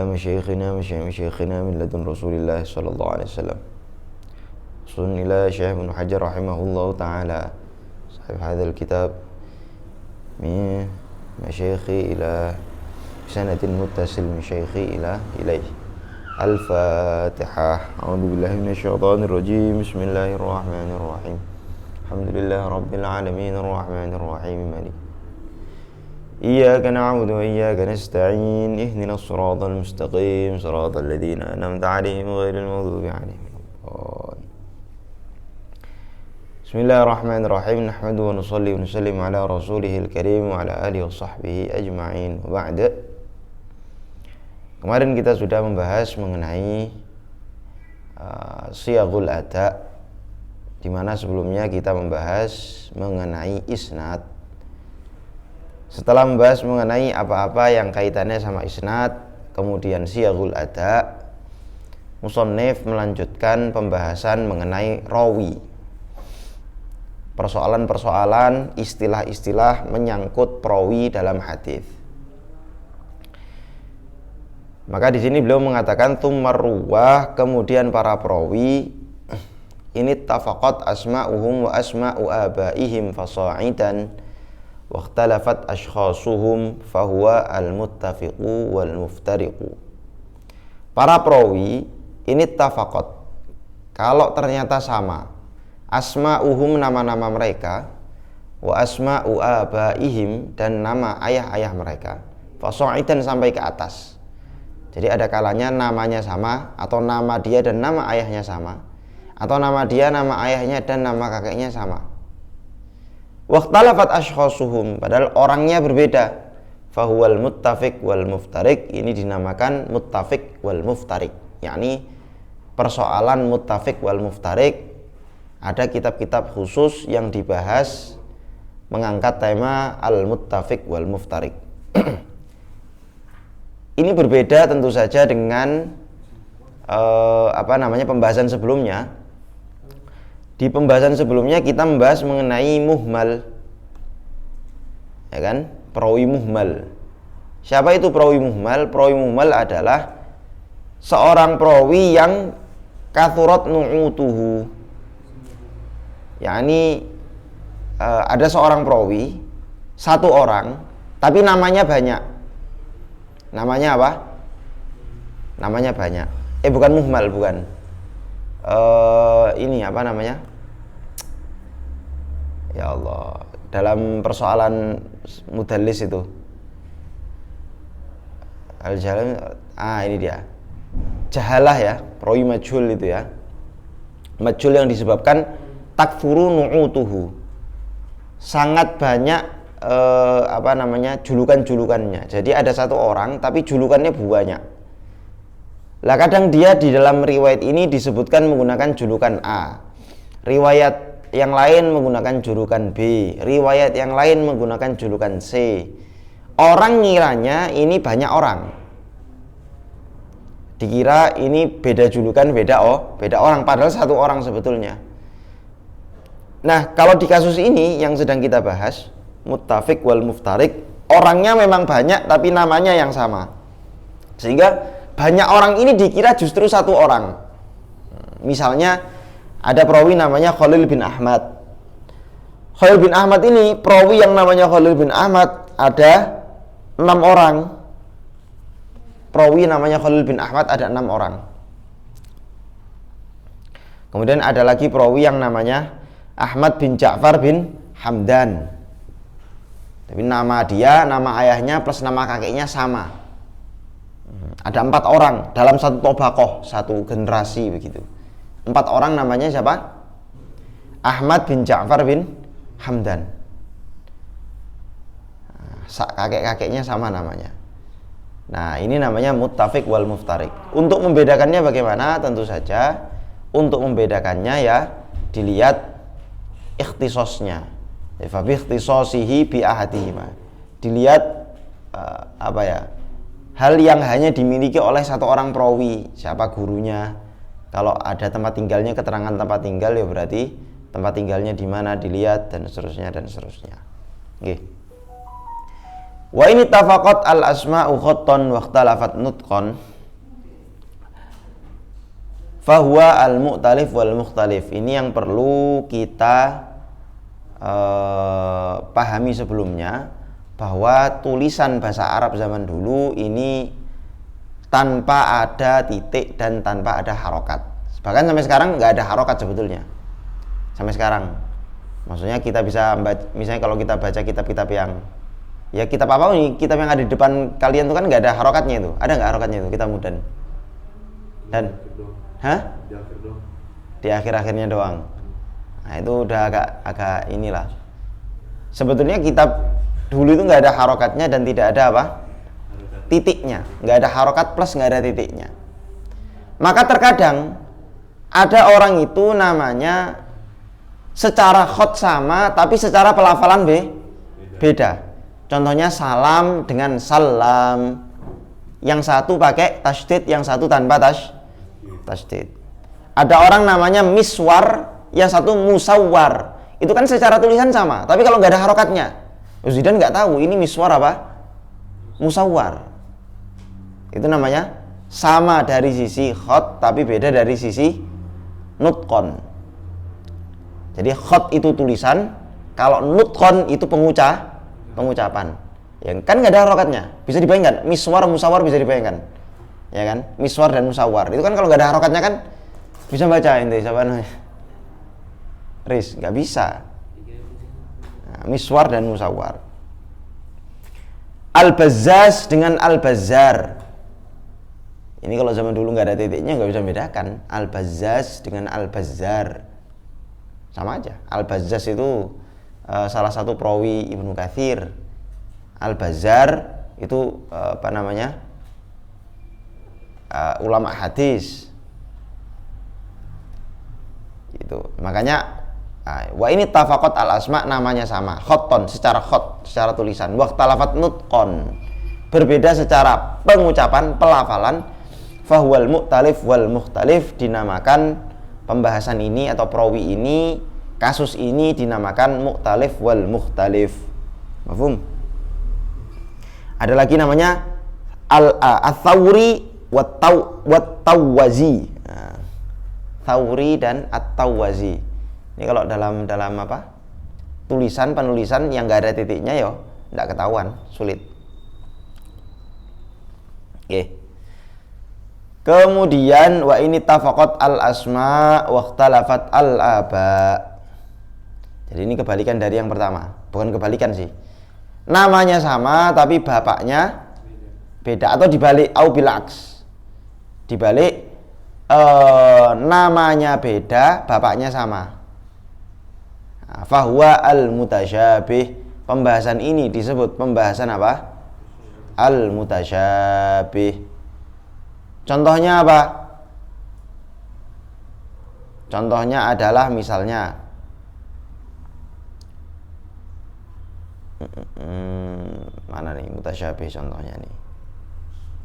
مشايخنا من لدن رسول الله صلى الله عليه وسلم. وصل إلى شيخ ابن حجر رحمه الله تعالى صاحب هذا الكتاب من مشايخي إلى سنة متصل من شيخي إليه. الفاتحة. أعوذ بالله من الشيطان الرجيم. بسم الله الرحمن الرحيم. الحمد لله رب العالمين الرحمن الرحيم مالك إياك نعبد وإياك نستعين اهدنا الصراط المستقيم صراط الذين أنعمت عليهم غير المغضوب عليهم. بسم الله الرحمن الرحيم. نحمده ونصلي ونسلم على رسوله الكريم وعلى آله وصحبه أجمعين. وبعد. Kemarin kita sudah membahas mengenai siyagul ada, di mana sebelumnya kita membahas mengenai isnad. Setelah membahas mengenai apa-apa yang kaitannya sama isnad, kemudian siyagul ada, musannif melanjutkan pembahasan mengenai rawi. Persoalan-persoalan, istilah-istilah menyangkut perawi dalam hadis. Maka di sini beliau mengatakan tummar ruwah, kemudian para perawi ini tafaqat asma'uhum wa asma'u abaihim fasa'idan wa ikhtalafat ashkhasuhum fahuwa al-muttafiqu wal muftariqu. Para perawi ini tafaqat, kalau ternyata sama, asma'uhum nama-nama mereka, wa asma'u abaihim dan nama ayah-ayah mereka, fasa'idan sampai ke atas. Jadi ada kalanya namanya sama, atau nama dia dan nama ayahnya sama, atau nama dia, nama ayahnya dan nama kakeknya sama. Waqtalafat ashkhasuhum, padahal orangnya berbeda. Fahuwal muttafiq wal muftariq, ini dinamakan muttafiq wal muftariq, yakni persoalan muttafiq wal muftariq. Ada kitab-kitab khusus yang dibahas mengangkat tema al muttafiq wal muftariq. Ini berbeda tentu saja dengan pembahasan sebelumnya. Di pembahasan sebelumnya kita membahas mengenai muhmal, ya kan? Perawi muhmal. Siapa itu perawi muhmal? Perawi muhmal adalah seorang perawi yang kathurat nu'utuhu, yakni ada seorang perawi, satu orang, tapi namanya banyak. Namanya apa? Namanya banyak. Bukan muhmal, bukan. Ini apa namanya? Ya Allah, dalam persoalan mudallis itu. Al-jahalah, ini dia. Jahalah ya, perawi majhul itu ya. Majhul yang disebabkan takfuru nu'utuhu. Sangat banyak julukan-julukannya. Jadi ada satu orang tapi julukannya banyak. Lah kadang dia di dalam riwayat ini disebutkan menggunakan julukan A, riwayat yang lain menggunakan julukan B, riwayat yang lain menggunakan julukan C. Orang ngiranya ini banyak orang, dikira ini beda julukan, beda orang, padahal satu orang sebetulnya. Nah, kalau di kasus ini yang sedang kita bahas, muttafiq wal muftariq, orangnya memang banyak tapi namanya yang sama, sehingga banyak orang ini dikira justru satu orang. Misalnya ada perawi namanya Khalil bin Ahmad. Khalil bin Ahmad ini perawi yang namanya Khalil bin Ahmad ada 6 orang. Perawi namanya Khalil bin Ahmad ada 6 orang. Kemudian ada lagi perawi yang namanya Ahmad bin Ja'far bin Hamdan. Tapi nama dia, nama ayahnya plus nama kakeknya sama. Ada 4 orang dalam satu tobaqoh, satu generasi begitu. 4 orang namanya siapa? Ahmad bin Ja'far bin Hamdan. Kakek-kakeknya sama namanya. Nah, ini namanya muttafiq wal muftariq. Untuk membedakannya bagaimana? Tentu saja untuk membedakannya ya dilihat ikhtisosnya. Fa bi ikhtisasihi bi ahadihima. Dilihat hal yang hanya dimiliki oleh satu orang perawi, siapa gurunya. Kalau ada tempat tinggalnya, keterangan tempat tinggal, ya berarti tempat tinggalnya di mana dilihat, dan seterusnya dan seterusnya. Oke. Wa ini tafaqat al asma'u khattan wa ikhtalafat nutqan fahuwa al mu'talif wal mukhtalif. Ini yang perlu kita pahami sebelumnya, bahwa tulisan bahasa Arab zaman dulu ini tanpa ada titik dan tanpa ada harokat. Bahkan sampai sekarang nggak ada harokat sebetulnya. Sampai sekarang. Maksudnya kita bisa misalnya kalau kita baca kitab-kitab yang ya kitab apa nih, kitab yang ada di depan kalian itu kan nggak ada harokatnya itu. Ada nggak harokatnya itu kitab Mudan? Dan di akhir-akhirnya doang. Nah itu udah agak inilah. Sebetulnya kitab dulu itu nggak ada harokatnya dan tidak ada apa? Titiknya. Nggak ada harokat plus nggak ada titiknya. Maka terkadang ada orang itu namanya secara khot sama tapi secara pelafalan beda. Contohnya salam dengan salam. Yang satu pakai tasydid, yang satu tanpa tasydid. Ada orang namanya miswar, yang satu musawwar. Itu kan secara tulisan sama, tapi kalau nggak ada harokatnya, Zidan nggak tahu ini miswar apa musawwar. Itu namanya sama dari sisi khot, tapi beda dari sisi nutqon. Jadi khot itu tulisan, kalau nutqon itu pengucapan. Ya kan nggak ada harokatnya, bisa dibayangkan. Miswar, musawwar bisa dibayangkan, ya kan? Miswar dan musawwar itu kan kalau nggak ada harokatnya kan bisa baca ente siapa namanya? Riz, nggak bisa. Nah, miswar dan musawwar. Al-Bazzaz dengan Al-Bazzar. Ini kalau zaman dulu nggak ada titiknya nggak bisa bedakan. Al-Bazzaz dengan Al-Bazzar sama aja. Al-Bazzaz itu salah satu perawi Ibnu Katsir. Al-Bazzar itu apa namanya? Ulama hadis. Itu makanya wa ini tafaqat al asma namanya sama, khotton secara khot, secara tulisan, wa ikhtalafat nutqon berbeda secara pengucapan, pelafalan, fahuwal mu'talif wal mukhtalif dinamakan pembahasan ini atau perawi ini, kasus ini dinamakan mu'talif wal mukhtalif. Mafhum? Ada lagi namanya al-thawri wat tawwazi. Thawri dan at-tawwazi. Ini kalau dalam apa? Penulisan yang enggak ada titiknya ya enggak ketahuan, sulit. Oke. Kemudian wa ini tafaqat al-asma wa ikhtalafat al-aba. Jadi ini kebalikan dari yang pertama. Bukan kebalikan sih. Namanya sama tapi bapaknya beda atau dibalik au bilaks. Dibalik namanya beda, bapaknya sama. Fahuwa al-mutasyabih. Pembahasan ini disebut pembahasan apa? Al-mutasyabih. Contohnya apa? Contohnya adalah misalnya mana nih mutasyabih contohnya nih.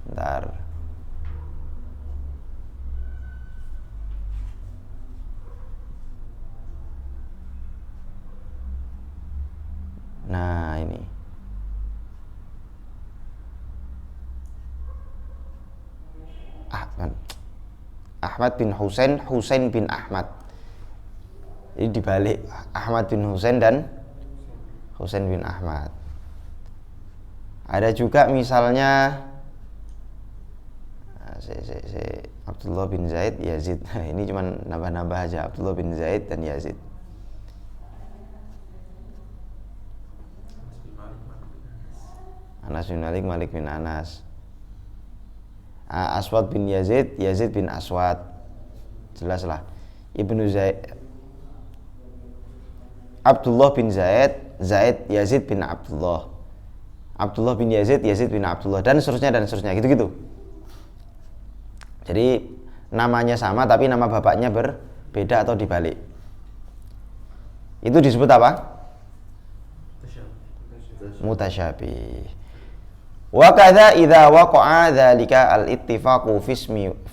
Bentar. Nah ini Ahmad bin Husain, Husain bin Ahmad. Jadi dibalik Ahmad bin Husain dan Husain bin Ahmad. Ada juga misalnya Abdullah bin Zaid, Yazid. Ini cuma nambah-nambah aja, Abdullah bin Zaid dan Yazid. Anas bin Malik, Malik bin Anas. Aswad bin Yazid, Yazid bin Aswad. Jelas lah. Ibnu Zaid, Abdullah bin Zaid, Zaid Yazid bin Abdullah. Abdullah bin Yazid, Yazid bin Abdullah, dan seterusnya gitu-gitu. Jadi namanya sama tapi nama bapaknya berbeda atau dibalik. Itu disebut apa? Mutasyabih. Wa kadza idza waqa'a dzalika al-ittifaqu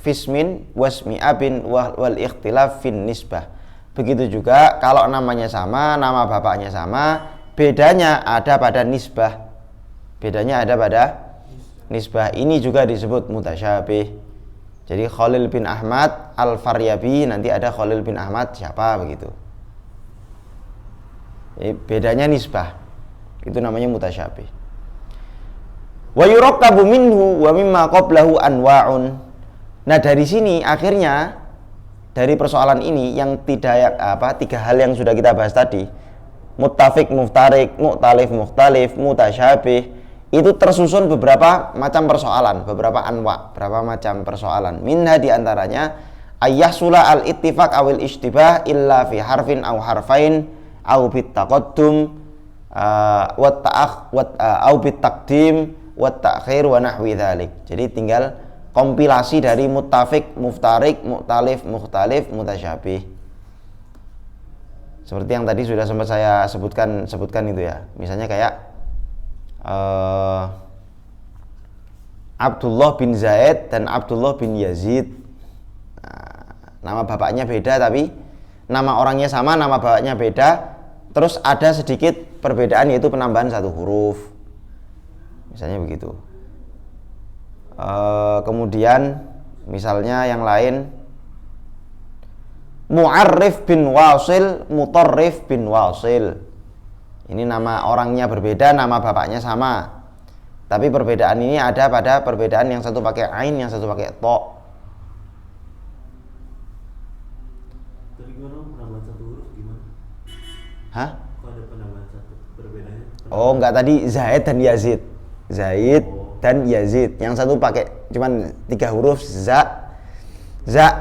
fismin wasmi abin wal ikhtilaf fin nisbah. Begitu juga kalau namanya sama, nama bapaknya sama, bedanya ada pada nisbah. Bedanya ada pada nisbah. Ini juga disebut mutasyabih. Jadi Khalil bin Ahmad Al-Faryabi, nanti ada Khalil bin Ahmad siapa begitu. Jadi bedanya nisbah. Itu namanya mutasyabih. Wa yurakkabu minhu wa mimma qablahu anwa'un. Nah, dari sini akhirnya dari persoalan ini yang tiga hal yang sudah kita bahas tadi, muttafiq, muftarik, mu'talif, mukhtalif, mutasyabih, itu tersusun beberapa macam persoalan, beberapa anwa, beberapa macam persoalan. Minha diantaranya ayyahsula al-ittifaq awil ishtibah illa fi harfin aw harfain aw bit taqaddum aw bit taqdim wa ta'khir wa nahwi dzalik. Jadi tinggal kompilasi dari muttafiq, muftarik, mu'talif, mukhtalif, mutasyabih. Seperti yang tadi sudah sempat saya sebutkan itu ya. Misalnya kayak Abdullah bin Zaid dan Abdullah bin Yazid. Nama bapaknya beda tapi nama orangnya sama, nama bapaknya beda. Terus ada sedikit perbedaan yaitu penambahan satu huruf. Misalnya begitu. Kemudian misalnya yang lain, Mu'arrif bin Wasil, Mutarrif bin Wasil. Ini nama orangnya berbeda, nama bapaknya sama. Tapi perbedaan ini ada pada perbedaan yang satu pakai ain, yang satu pakai to. Tadi gimana penambahan satu huruf gimana? Hah? Kok ada penambahan satu perbedaannya? Oh, enggak, tadi Zaid dan Yazid. Zaid dan Yazid. Yang satu pakai cuman 3 huruf za,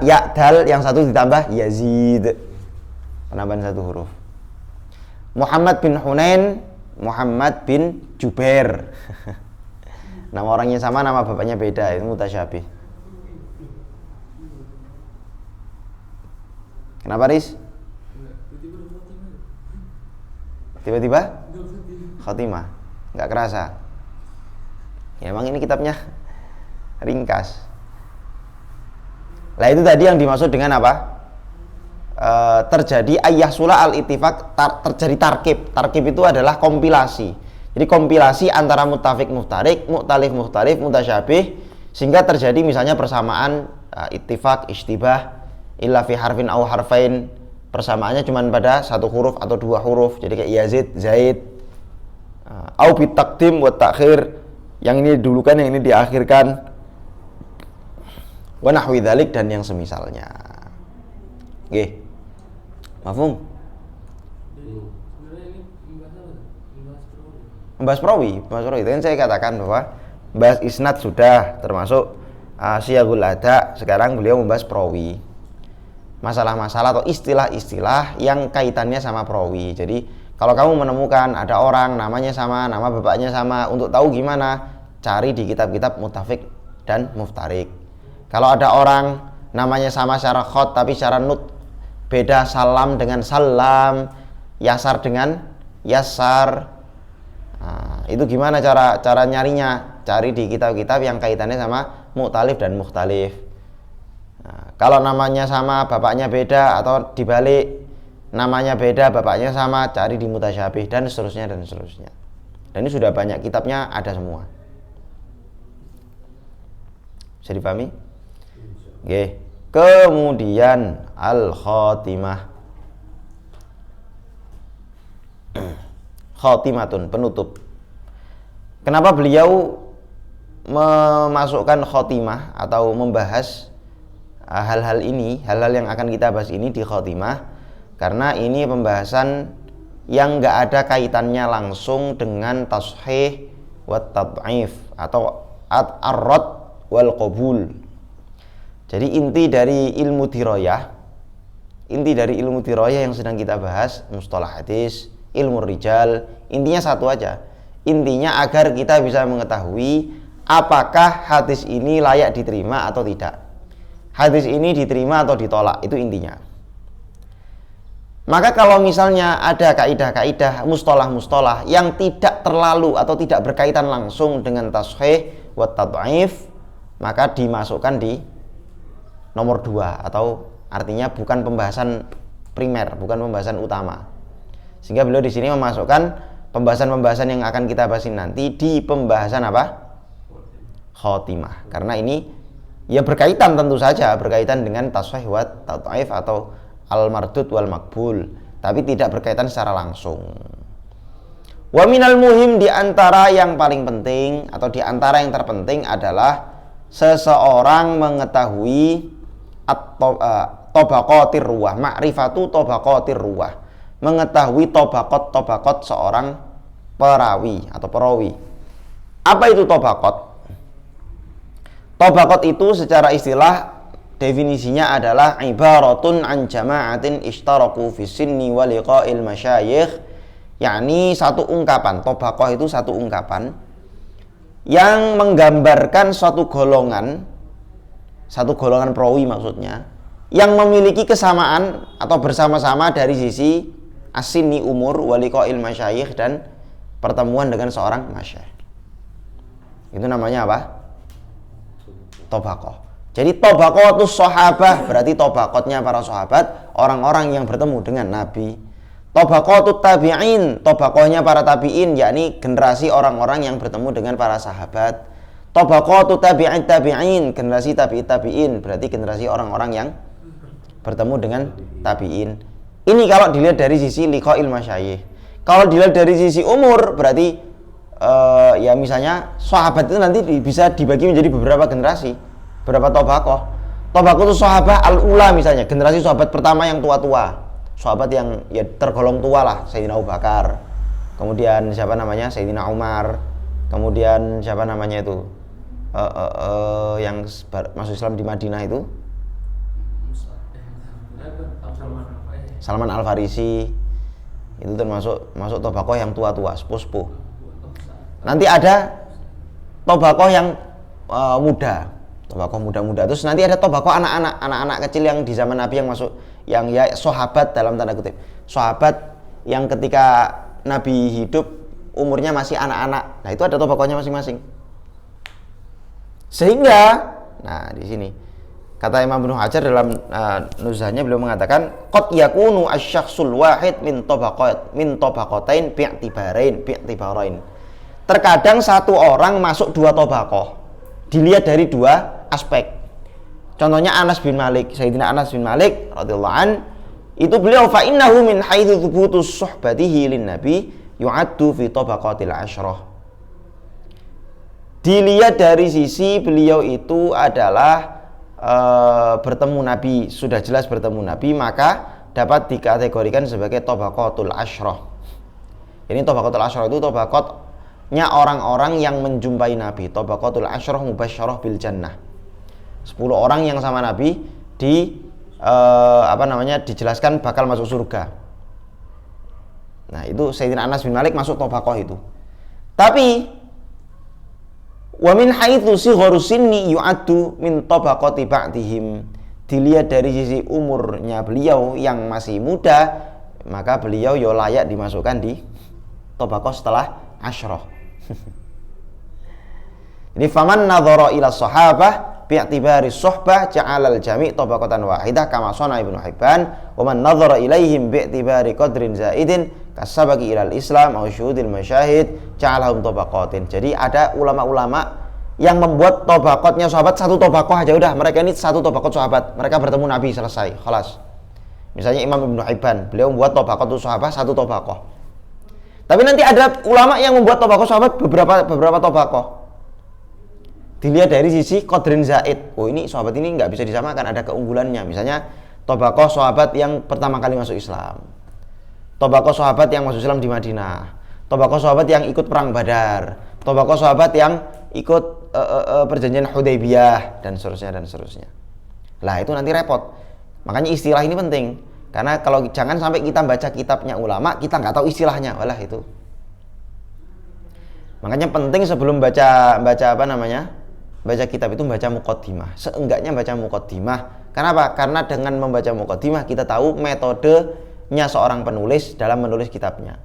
ya, dal, yang satu ditambah Yazid. Penambahan satu huruf. Muhammad bin Hunain, Muhammad bin Jubair. Nama orangnya sama, nama bapaknya beda, itu mutasyabih. Kenapa, Riz? Tiba-tiba khotimah. Enggak kerasa. Ya, emang ini kitabnya ringkas. Lah itu tadi yang dimaksud dengan apa? Terjadi ayyahsula al-ittifaq, terjadi tarkib. Tarkib itu adalah kompilasi. Jadi kompilasi antara muttafiq, muftarik, mu'talif, mukhtalif, mutasyabih, sehingga terjadi misalnya persamaan ittifaq, ishtibah, illa fi harfin aw harfain. Persamaannya cuma pada satu huruf atau 2 huruf. Jadi kayak Yazid, Zaid. Au bit taqdim wa ta'khir, yang ini didulukan, yang ini diakhirkan. Wa nahwi dzalik, dan yang semisalnya. Nggih. Mafhum? Sebenarnya ini Membahas perawi. Itu kan saya katakan bahwa membahas isnad sudah termasuk siyagul ada. Sekarang beliau membahas perawi. Masalah-masalah atau istilah-istilah yang kaitannya sama perawi. Jadi kalau kamu menemukan ada orang namanya sama, nama bapaknya sama, untuk tahu gimana, cari di kitab-kitab muttafiq dan muftarik. Kalau ada orang namanya sama secara khot tapi secara nut beda, salam dengan salam, yasar dengan yasar, itu gimana cara nyarinya? Cari di kitab-kitab yang kaitannya sama mu'talif dan mukhtalif. Kalau namanya sama bapaknya beda, atau dibalik namanya beda bapaknya sama, cari di mutasyabih, dan seterusnya dan seterusnya. Dan ini sudah banyak kitabnya, ada semua. Bisa dipahami? Oke. Kemudian al-khatimah. Khatimatun, penutup. Kenapa beliau memasukkan khatimah atau membahas hal-hal ini, hal-hal yang akan kita bahas ini di khatimah? Karena ini pembahasan yang enggak ada kaitannya langsung dengan tashih wa tad'if atau ar-rad wal qabul. Jadi inti dari ilmu dirayah yang sedang kita bahas, mustalah hadis, ilmu rijal, intinya satu aja. Intinya agar kita bisa mengetahui apakah hadis ini layak diterima atau tidak. Hadis ini diterima atau ditolak, itu intinya. Maka kalau misalnya ada kaidah-kaidah, mustalah-mustalah yang tidak terlalu atau tidak berkaitan langsung dengan tashih wa tad'if, maka dimasukkan di nomor 2, atau artinya bukan pembahasan primer, bukan pembahasan utama. Sehingga beliau di sini memasukkan pembahasan-pembahasan yang akan kita bahas nanti di pembahasan apa? Khotimah. Karena ini ya berkaitan, tentu saja berkaitan dengan tasahih wa tad'if atau al-mardud wal makbul, tapi tidak berkaitan secara langsung. Wa minal muhim, di antara yang paling penting atau di antara yang terpenting adalah seseorang mengetahui tabaqatir ruwah, ma'rifatu tabaqatir ruwah, mengetahui tabaqat seorang perawi atau perawi. Apa itu tabaqat? Tabaqat itu secara istilah definisinya adalah ibaratun an jama'atin ishtaraku fi sinni wa liqa'il masyayikh, yakni satu ungkapan. Tabaqah itu satu ungkapan yang menggambarkan suatu golongan perawi maksudnya, yang memiliki kesamaan atau bersama-sama dari sisi as-sinni umur, wa liqa'il masyayikh, dan pertemuan dengan seorang masyayikh. Itu namanya apa? Tabaqah. Jadi tabaqatus sahabah berarti tabaqatnya para sahabat, orang-orang yang bertemu dengan Nabi. Tabaqatut tabi'in, tabaqahnya para tabi'in, yakni generasi orang-orang yang bertemu dengan para sahabat. Tabaqatut tabi'in, generasi tabi'in, berarti generasi orang-orang yang bertemu dengan tabi'in. Ini kalau dilihat dari sisi liqa'il masyayikh. Kalau dilihat dari sisi umur, berarti ya misalnya sahabat itu nanti bisa dibagi menjadi beberapa generasi, beberapa tabaqah. Tabaqah itu sahabat al-ula, misalnya generasi sahabat pertama yang tua-tua, sahabat yang ya tergolong tua lah, Sayyidina Abu Bakar, kemudian siapa namanya, Sayyidina Umar, kemudian siapa namanya itu yang masuk Islam di Madinah itu Salman Al-Farisi, itu termasuk tabaqah yang tua-tua, sepuh-sepuh. Nanti ada tabaqah yang muda, tabaqah muda-muda. Terus nanti ada tabaqah anak-anak kecil yang di zaman Nabi yang masuk, yang ya sahabat dalam tanda kutip, sahabat yang ketika Nabi hidup umurnya masih anak-anak. Nah, itu ada tabaqahnya masing-masing. Sehingga, nah di sini kata Imam Ibnu Hajar dalam nuzhahnya, beliau mengatakan qad yakunu asy-syakhsul wahid min tabaqatain bi'tibarain. Terkadang satu orang masuk dua tabaqah, dilihat dari dua aspek. Contohnya Anas bin Malik, Sayyidina Anas bin Malik radhiyallahu an, itu beliau fa innahu min haitsu thubutus suhbatihi lin nabi yu'addu fi tabaqatil asyrah. Dilihat dari sisi beliau itu adalah bertemu Nabi, sudah jelas bertemu Nabi, maka dapat dikategorikan sebagai tabaqatul asyrah. Ini tabaqatul asyrah itu tabaqatnya orang-orang yang menjumpai Nabi. Tabaqatul asyrah mubasysyarah bil jannah. 10 orang yang sama Nabi dijelaskan bakal masuk surga. Nah, itu Sayyidina Anas bin Malik masuk tabaqah itu. Tapi wa min haitsu sigharu sinni yu'addu min tabaqati ba'dihim. Dilihat dari sisi umurnya beliau yang masih muda, maka beliau ya layak dimasukkan di tabaqah setelah asyrah. Ini faman nadhara ila sahabah bi'tibari suhbah ja'alal jami' tabaqatan wahidah kama shana Ibnu Hibban, wa man nadhara ilaihim bi'tibari qadrin zaidin kasabaqi ilal Islam aw syuhudil masyahid ja'alahum tabaqatin. Jadi ada ulama-ulama yang membuat tabaqatnya sahabat satu tabaqah aja, udah mereka ini satu tabaqat sahabat, mereka bertemu Nabi, selesai, khalas. Misalnya Imam Ibnu Hibban, beliau membuat tabaqatus sahabat satu tabaqah. Tapi nanti ada ulama yang membuat tabaqah sahabat beberapa tabaqah. Dilihat dari sisi qadrin zaid. Oh, ini sahabat ini nggak bisa disamakan, ada keunggulannya. Misalnya tabaqah sahabat yang pertama kali masuk Islam, tabaqah sahabat yang masuk Islam di Madinah, tabaqah sahabat yang ikut perang Badar, tabaqah sahabat yang ikut perjanjian Hudaybiyah, dan seterusnya. Lah, itu nanti repot. Makanya istilah ini penting, karena kalau jangan sampai kita baca kitabnya ulama kita nggak tahu istilahnya, walah itu. Makanya penting sebelum baca kitab itu baca muqaddimah. Seenggaknya baca muqaddimah. Kenapa? Karena dengan membaca muqaddimah kita tahu metodenya seorang penulis dalam menulis kitabnya.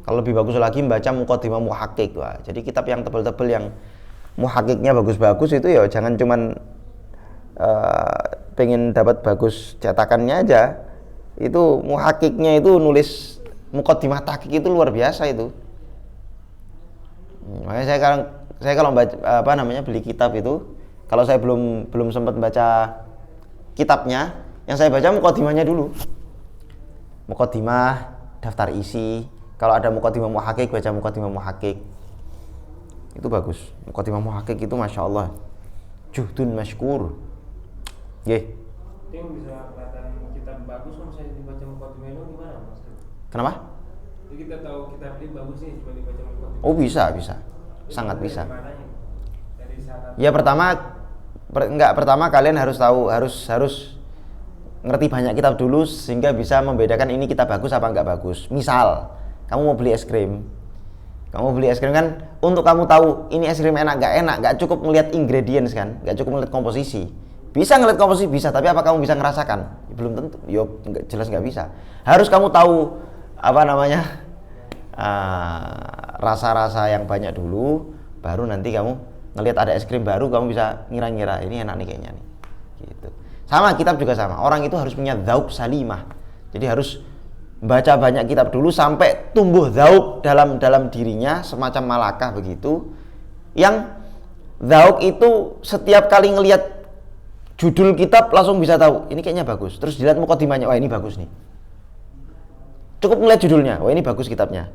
Kalau lebih bagus lagi membaca muqaddimah muhakkik. Wah, jadi kitab yang tebal-tebal yang muhakkiknya bagus-bagus itu ya jangan cuman pengen dapat bagus cetakannya aja. Itu muhakkiknya itu nulis Muqaddimah tahqiq itu luar biasa itu. Makanya saya kalau baca, beli kitab itu, kalau saya belum sempat baca kitabnya, yang saya baca muqaddimahnya dulu. Muqaddimah, daftar isi. Kalau ada muqaddimah muhaqqiq, baca muqaddimah muhaqqiq. Itu bagus. Muqaddimah muhaqqiq itu masya Allah juhdun mashkur. Nggih. Itu yang bisa kelihatan kitab bagus kalau saya dibaca muqaddimah itu gimana Mas? Kenapa? Jadi kita tahu kitab ini bagus nih cuma dibaca muqaddimah. Oh bisa. Sangat bisa. Dari syarat. Ya pertama kalian harus tahu harus ngerti banyak kitab dulu sehingga bisa membedakan ini kitab bagus apa enggak bagus. Misal kamu mau beli es krim kan untuk kamu tahu ini es krim enak enggak cukup ngelihat ingredients kan, enggak cukup ngelihat komposisi. Bisa ngelihat komposisi bisa, tapi apa kamu bisa ngerasakan? Ya, belum tentu. Jelas nggak bisa. Harus kamu tahu rasa-rasa yang banyak dulu, baru nanti kamu ngelihat ada es krim baru kamu bisa ngira-ngira ini enak nih kayaknya nih. Gitu. Sama kitab juga sama. Orang itu harus punya dzauq salimah. Jadi harus baca banyak kitab dulu sampai tumbuh dzauq dalam dirinya semacam malakah begitu. Yang dzauq itu setiap kali ngelihat judul kitab langsung bisa tahu ini kayaknya bagus. Terus dilihat muqaddimahnya, wah ini bagus nih. Cukup ngelihat judulnya, wah ini bagus kitabnya.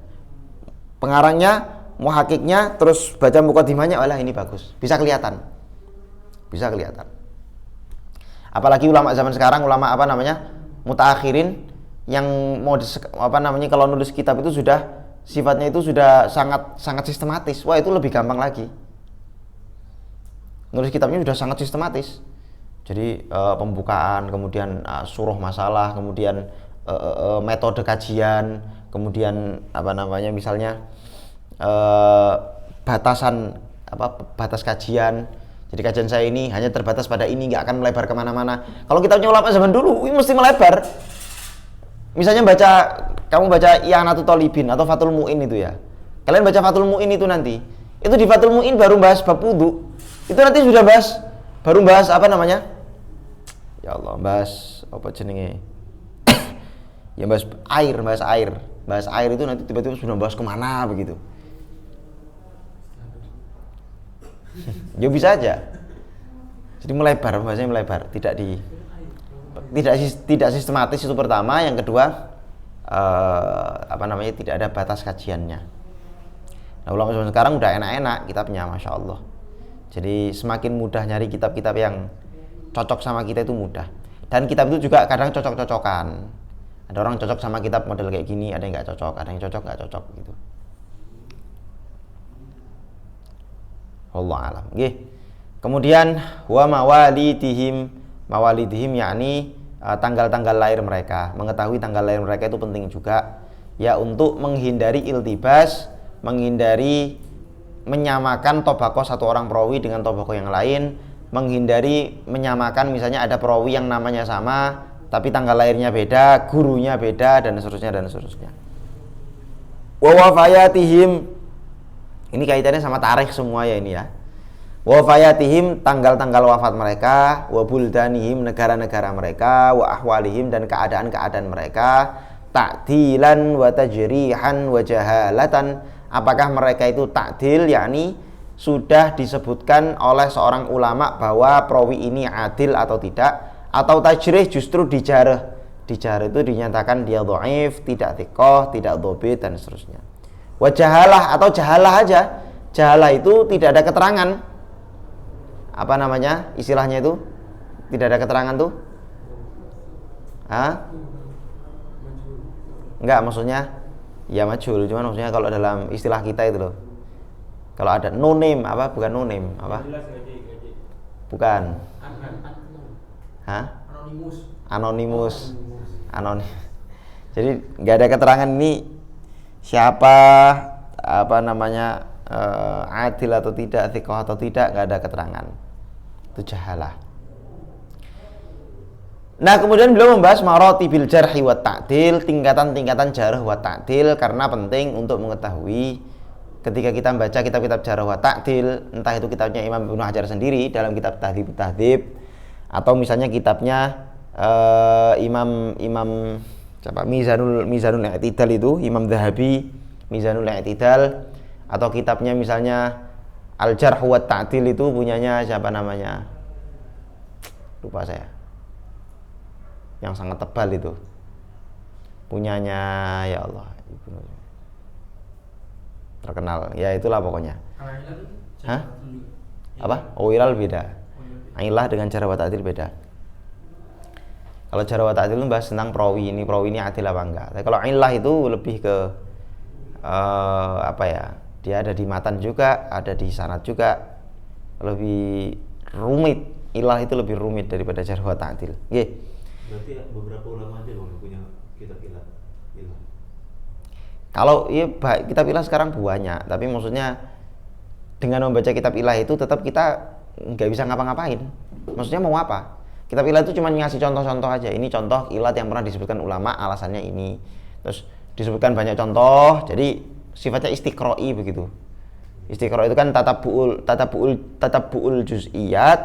Pengarangnya, muhaqqiqnya, terus baca muqaddimahnya, walah ini bagus. Bisa kelihatan. Apalagi ulama zaman sekarang, mutaakhirin yang mau kalau nulis kitab itu sudah sifatnya itu sudah sangat sistematis. Wah, itu lebih gampang lagi. Nulis kitabnya sudah sangat sistematis. Jadi pembukaan, kemudian suruh masalah, kemudian metode kajian, kemudian misalnya batas kajian. Jadi kajian saya ini hanya terbatas pada ini, nggak akan melebar kemana-mana. Kalau kitabnya ulama zaman dulu, ini mesti melebar. Misalnya kamu baca I'anatul Thalibin atau Fathul Mu'in itu ya. Kalian baca Fathul Mu'in itu nanti, itu di Fathul Mu'in baru bahas bab wudu. Itu nanti sudah baru bahas Ya Allah, bahas apa jenenge? Ya bahas air. Bahas air itu nanti tiba-tiba sudah bahas kemana begitu. Ya bisa aja. Jadi bahasanya melebar, tidak sistematis itu pertama, yang kedua tidak ada batas kajiannya. Nah, ulama zaman sekarang udah enak-enak kitabnya, masya Allah. Jadi semakin mudah nyari kitab-kitab yang cocok sama kita itu mudah. Dan kitab itu juga kadang cocok-cocokan. Ada orang cocok sama kitab model kayak gini, ada yang nggak cocok, ada yang cocok nggak cocok gitu. Allah alam. Kemudian wa mawalidihim yakni tanggal-tanggal lahir mereka. Mengetahui tanggal lahir mereka itu penting juga ya untuk menghindari iltibas, menghindari menyamakan tobako satu orang perawi dengan tobako yang lain, menghindari menyamakan misalnya ada perawi yang namanya sama tapi tanggal lahirnya beda, gurunya beda dan seterusnya. Wa wafayatihim, ini kaitannya sama tarikh semua ya ini ya. Wa wafayatihim, tanggal-tanggal wafat mereka, wa buldanihim, negara-negara mereka, wa ahwalihim, dan keadaan-keadaan mereka, ta'dilan wa tajrihan wa jahalatan. Apakah mereka itu ta'dil, yakni sudah disebutkan oleh seorang ulama bahwa perawi ini adil atau tidak, atau tajrih justru dijarah itu dinyatakan dia dhaif, tidak thiqah, tidak dhabit dan seterusnya. Wa jahalah atau jahalah aja. Jahalah itu tidak ada keterangan. Istilahnya itu tidak ada keterangan tuh? Enggak, maksudnya ya majhul, cuman maksudnya kalau dalam istilah kita itu loh. Kalau ada no name, bukan no name, bukan. Anonimus. Jadi nggak ada keterangan ini siapa adil atau tidak, thiqah atau tidak, nggak ada keterangan. Itu jahalah. Nah, kemudian beliau membahas maratibil jarhi wa ta'dil, tingkatan-tingkatan jarh wa ta'dil, karena penting untuk mengetahui ketika kita membaca kitab-kitab jarh wa ta'dil, entah itu kitabnya Imam Ibnu Hajar sendiri dalam kitab Tahdzib atau misalnya kitabnya Imam Coba Mizanul I'tidal itu Imam Dzahabi, Mizanul I'tidal, atau kitabnya misalnya Al-Jarh wa Ta'dil itu punyanya siapa namanya? Lupa saya. Yang sangat tebal itu. Punyanya ya Allah, terkenal. Ya itulah pokoknya. Hah? Apa? Ilal beda. Ilah dengan Jarh wa Ta'dil beda. Kalau Jarh wa Ta'dil itu bahas tentang perawi ini adil apa enggak. Tapi kalau ilah itu lebih ke apa ya? Dia ada di matan juga, ada di sanad juga. Lebih rumit. Ilah itu lebih rumit daripada Jarh wa Ta'dil. Nggih. Berarti beberapa ulama aja yang punya kitab ilah. Kalau iya kitab ilah sekarang banyak, tapi maksudnya dengan membaca kitab ilah itu tetap kita nggak bisa ngapa-ngapain. Maksudnya mau apa? Kitab ilat itu cuma ngasih contoh-contoh aja. Ini contoh ilat yang pernah disebutkan ulama, alasannya ini. Terus disebutkan banyak contoh. Jadi sifatnya istiqra'i begitu. Istiqra' itu kan tatabu'ul juz'iyat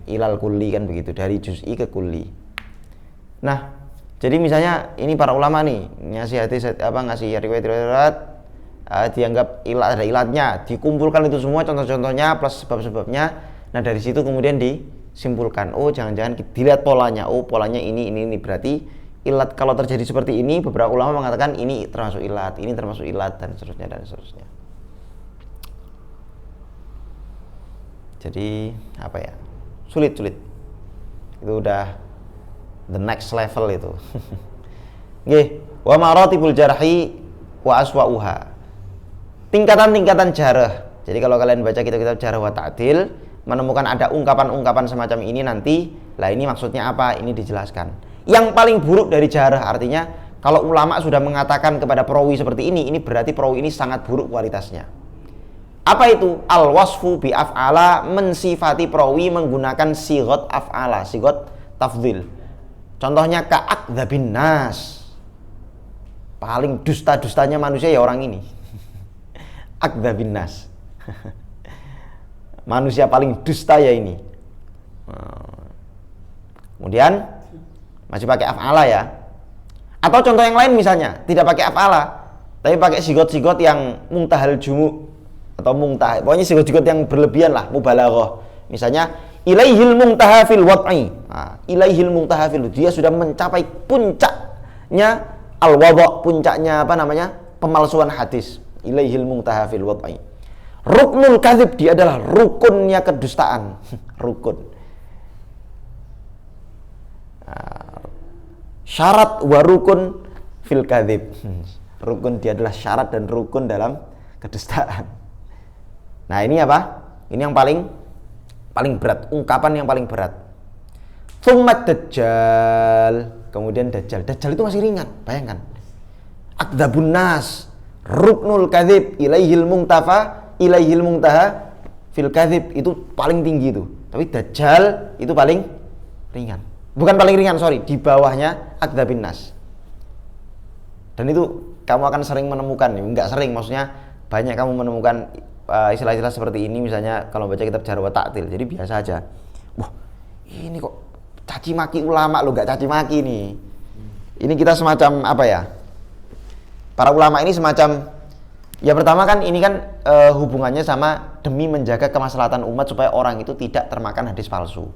ilal kulli kan begitu, dari juz'i ke kulli. Nah, jadi misalnya ini para ulama nih ngasih ngasih riwayat-riwayat dianggap ilat, ada ilatnya, dikumpulkan itu semua contoh-contohnya plus sebab-sebabnya. Nah, dari situ kemudian disimpulkan, oh jangan-jangan dilihat polanya, oh polanya ini berarti ilat. Kalau terjadi seperti ini, beberapa ulama mengatakan ini termasuk ilat, ini termasuk ilat, dan seterusnya. Jadi apa ya, sulit itu udah the next level itu. Nggih, wa maratibul jarhi wa aswa'uha, tingkatan-tingkatan jarh. Jadi kalau kalian baca kitab-kitab Jarh wa Ta'dil, menemukan ada ungkapan-ungkapan semacam ini nanti, lah ini maksudnya apa? Ini dijelaskan. Yang paling buruk dari jarh, artinya kalau ulama sudah mengatakan kepada perawi seperti ini berarti perawi ini sangat buruk kualitasnya. Apa itu? Al-wasfu bi af'ala, mensifati perawi menggunakan sigot af'ala, sigot tafdhil. Contohnya ka'akdzabin nas, paling dusta-dustanya manusia ya orang ini. Akdzabin nas. Manusia paling dusta ya ini. Kemudian masih pakai af'ala ya. Atau contoh yang lain misalnya tidak pakai af'ala, tapi pakai sigot-sigot yang muntahal jumu atau muntah. Pokoknya sigot-sigot yang berlebihan lah, mubalaghah. Misalnya ilaihil muntaha fil wad'i. Nah, ilaihil muntaha fil, dia sudah mencapai puncaknya al-wadha', puncaknya apa namanya? Pemalsuan hadis. Ilaihil muntaha fil wad'i. Ruknul kadzib, dia adalah rukunnya kedustaan. Rukun. Syarat wa rukun fil kadzib. Rukun, dia adalah syarat dan rukun dalam kedustaan. Nah, ini apa? Ini yang paling berat, ungkapan yang paling berat. Tsummat dajjal. Kemudian dajjal. Dajjal itu masih ringan, bayangkan. Akdzabun nas, ruknul kadzib, ilaihil muntaha fil kadzib, itu paling tinggi itu. Tapi dajjal itu paling ringan. Bukan paling ringan, di bawahnya akdzabin nas. Dan itu kamu akan sering menemukan, enggak sering, maksudnya banyak kamu menemukan istilah-istilah seperti ini misalnya kalau baca kitab Jarh wa Ta'dil. Jadi biasa aja. Wah, ini kok caci maki ulama lo, enggak caci maki nih. Ini kita semacam apa ya? Para ulama ini semacam, ya pertama kan ini kan hubungannya sama demi menjaga kemaslahatan umat supaya orang itu tidak termakan hadis palsu.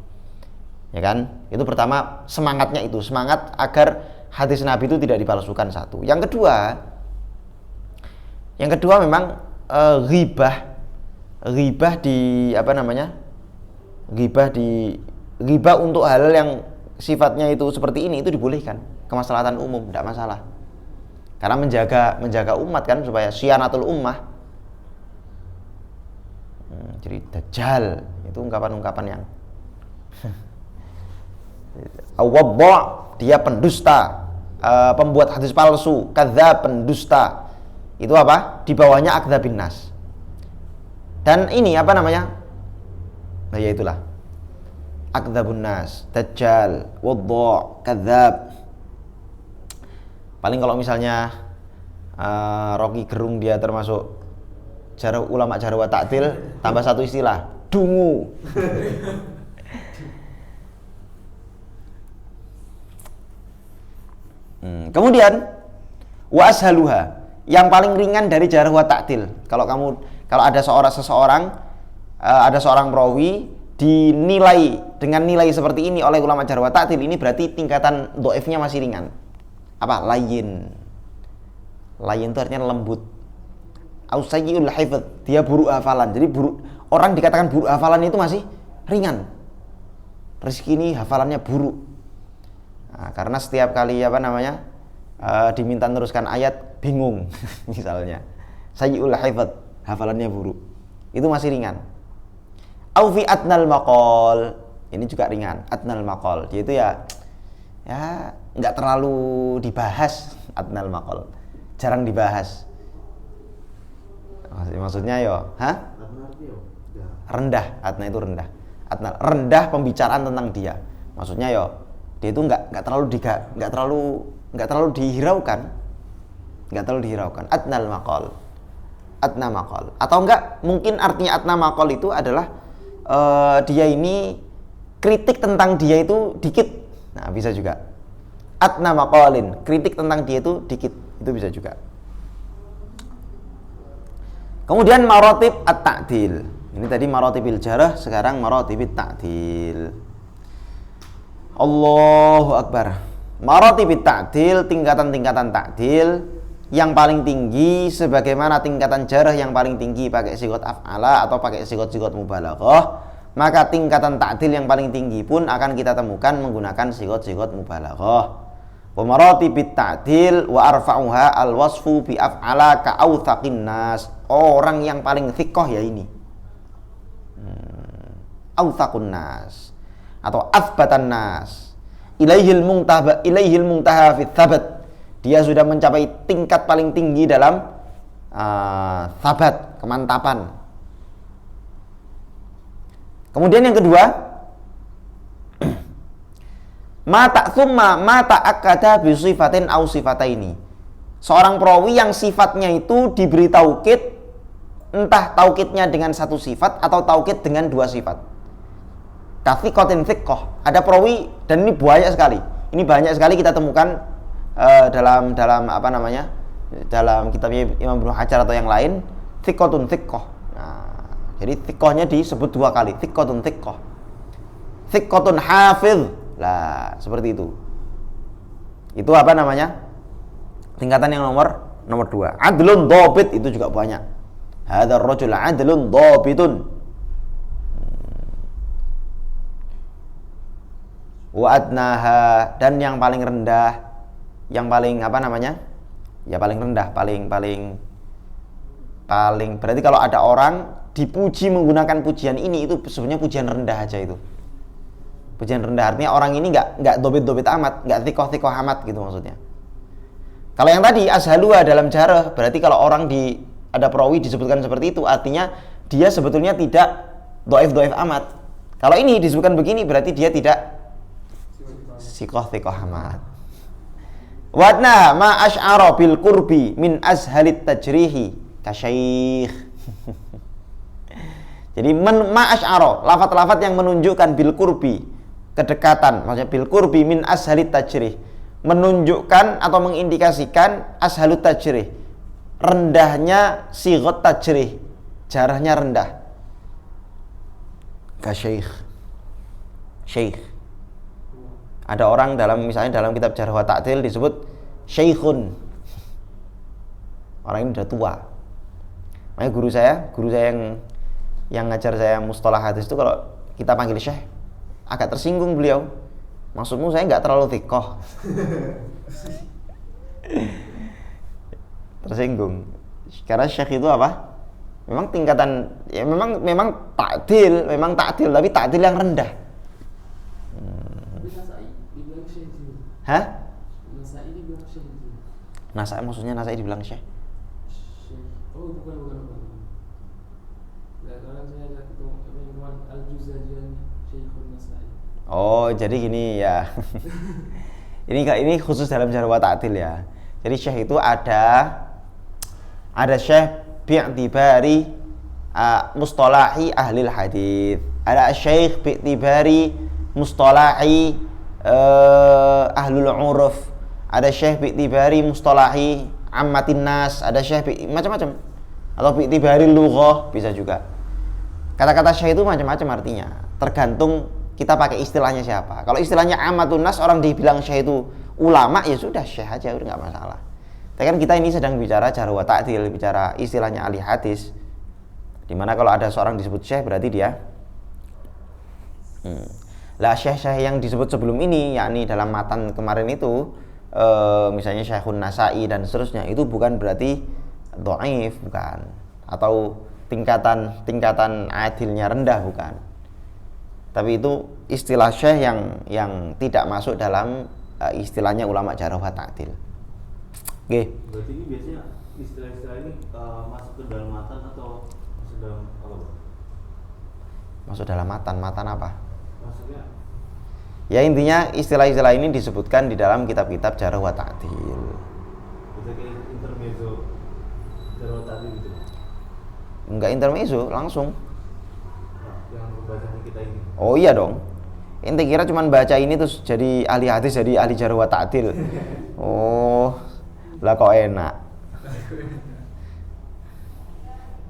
Ya kan? Itu pertama, semangatnya itu, semangat agar hadis Nabi itu tidak dipalsukan, satu. Yang kedua memang ghibah di apa namanya? Ghibah untuk hal yang sifatnya itu seperti ini itu dibolehkan, kemaslahatan umum, tidak masalah. Karena menjaga umat kan, supaya syiyanatul ummah. Jadi dajjal itu ungkapan-ungkapan yang awwadha', dia pendusta, pembuat hadis palsu, kadzdzab, pendusta. Itu apa? Di bawahnya akdzabin nas. Dan ini apa namanya? Nah, ya itulah. Akdzabun nas, dajjal, wadha', kadzdzab. Paling kalau misalnya Rocky Gerung dia termasuk ulama Jarh wa Ta'dil, tambah satu istilah, dungu. Kemudian wa ashaluha, yang paling ringan dari jarh wa ta'dil. Kalau ada seseorang ada seorang perawi dinilai dengan nilai seperti ini oleh ulama jarh wa ta'dil, ini berarti tingkatan dhaifnya masih ringan. Apa? Layyin. Layyin itu artinya lembut. Ausayyi'ul hifdz, dia buruk hafalan. Jadi orang dikatakan buruk hafalan itu masih ringan. Rizki ini hafalannya buruk. Nah, karena setiap kali diminta teruskan ayat bingung misalnya. Sayyi'ul hifdz, hafalannya buruk. Itu masih ringan. Au fi adnal maqal, ini juga ringan. Adnal maqal, dia itu ya enggak terlalu dibahas. Adnal maqal, jarang dibahas. Maksudnya rendah. Adna itu rendah. Adna rendah pembicaraan tentang dia. Maksudnya dia itu enggak terlalu dihiraukan. Enggak terlalu dihiraukan. Adnal maqal. Adna maqal. Atau enggak, mungkin artinya adna maqal itu adalah dia ini kritik tentang dia itu dikit. Nah, bisa juga. Adna maqalin, kritik tentang dia itu dikit. Itu bisa juga. Kemudian maratib at-ta'dil. Ini tadi maratibil jarh, sekarang maratibit ta'dil. Allahu akbar. Maratibit ta'dil, tingkatan-tingkatan ta'dil yang paling tinggi sebagaimana tingkatan jarh yang paling tinggi pakai sigot af'ala atau pakai sigot-sigot mubalaghah, maka tingkatan ta'dil yang paling tinggi pun akan kita temukan menggunakan sigot-sigot mubalaghah. Wa maratibit ta'dil wa arfa'uha al-wasfu bi af'ala ka'authaqin nas. Orang yang paling thiqah ya ini. Authaqun nas atau athbatan nas. Ilaihil muntaha fi thabat. Dia sudah mencapai tingkat paling tinggi dalam thabat, kemantapan. Kemudian yang kedua, mata akada bi sifatin au sifataini. Seorang perawi yang sifatnya itu diberi taukid, entah taukidnya dengan satu sifat atau taukid dengan dua sifat. Kathiqatin thiqah. Ada perawi, dan ini banyak sekali. Ini banyak sekali kita temukan dalam dalam kitabnya Imam Ibnu Hajar atau yang lain, thiqatun thiqah. Nah, jadi thiqahnya disebut dua kali, thiqatun thiqah. Thiqatun hafidh. Lah, seperti itu. Itu tingkatan yang nomor 2. Adlun dhabit, itu juga banyak. Hadzal rajul adlun dhabitun. Wa adnaha, dan yang paling rendah, yang paling paling rendah, paling berarti kalau ada orang dipuji menggunakan pujian ini, itu sebenarnya pujian rendah aja itu. Pujian rendah artinya orang ini enggak dobit-dobit amat, enggak thiqah amat gitu maksudnya. Kalau yang tadi ashalua dalam jarh, berarti kalau orang ada perawi disebutkan seperti itu, artinya dia sebetulnya tidak dhaif amat. Kalau ini disebutkan begini, berarti dia tidak thiqah amat. Wadna ma asy'ara bil qurbi min azhalit tajrihi kasyaikh. Jadi ma asy'ara, lafaz-lafaz yang menunjukkan bil qurbi, kedekatan, maksudnya bil qurbi min azhalit tajrih, menunjukkan atau mengindikasikan azhalut tajrih, rendahnya sighat tajrih, jarahnya rendah. Kasyaikh. Syekh. Ada orang misalnya dalam kitab Jarh wa Ta'dil disebut syekhun. Orang ini sudah tua. Makanya guru saya yang ngajar saya mustalah hadis itu, kalau kita panggil syekh agak tersinggung beliau. Maksudmu saya nggak terlalu thiqah. Tersinggung. Karena syekh itu apa? Memang tingkatan, ya memang ta'dil, tapi ta'dil yang rendah. Hah? Nasai maksudnya Nasai dibilang syekh? Oh, bukan. Kalau saya ada ketemu Al-Juzajani, Syekhun Nasai. Oh, jadi gini ya. Ini khusus dalam Jarh wa Ta'dil ya. Jadi syekh itu ada syekh bi'tibari mustalahi ahlil hadits. Ada syekh bi'tibari mustalahi ahlul uruf. ada syekh bi'tibari mustalahi ammatin nas, ada syekh macam-macam. Atau bi'tibari lughah bisa juga. Kata-kata syekh itu macam-macam artinya, tergantung kita pakai istilahnya siapa. Kalau istilahnya ammatun nas, orang dibilang syekh itu ulama, ya sudah syekh aja, udah nggak masalah. Tapi kan kita ini sedang bicara jarh wa ta'dil, bicara istilahnya ahli hadis. Dimana kalau ada seorang disebut syekh berarti dia lah syekh-syekh yang disebut sebelum ini, yakni dalam matan kemarin itu misalnya Syekhun Nasa'i dan seterusnya, itu bukan berarti dhaif, bukan, atau tingkatan adilnya rendah, bukan. Tapi itu istilah syekh yang tidak masuk dalam istilahnya ulama jarh wa ta'dil. Oke. Berarti ini biasanya istilah-istilah ini masuk ke dalam matan atau masuk dalam apa? Masuk dalam matan apa? Maksudnya? Ya intinya istilah-istilah ini disebutkan di dalam kitab-kitab jarh wa ta'dil. Bisa kayak intermezzo jarh wa ta'dil gitu? Enggak intermezzo, langsung. Nah, yang bacanya kita ini. Oh iya dong. Ente kira cuman baca ini terus jadi ahli hadis, jadi ahli jarh wa ta'dil. Oh, lah kok enak.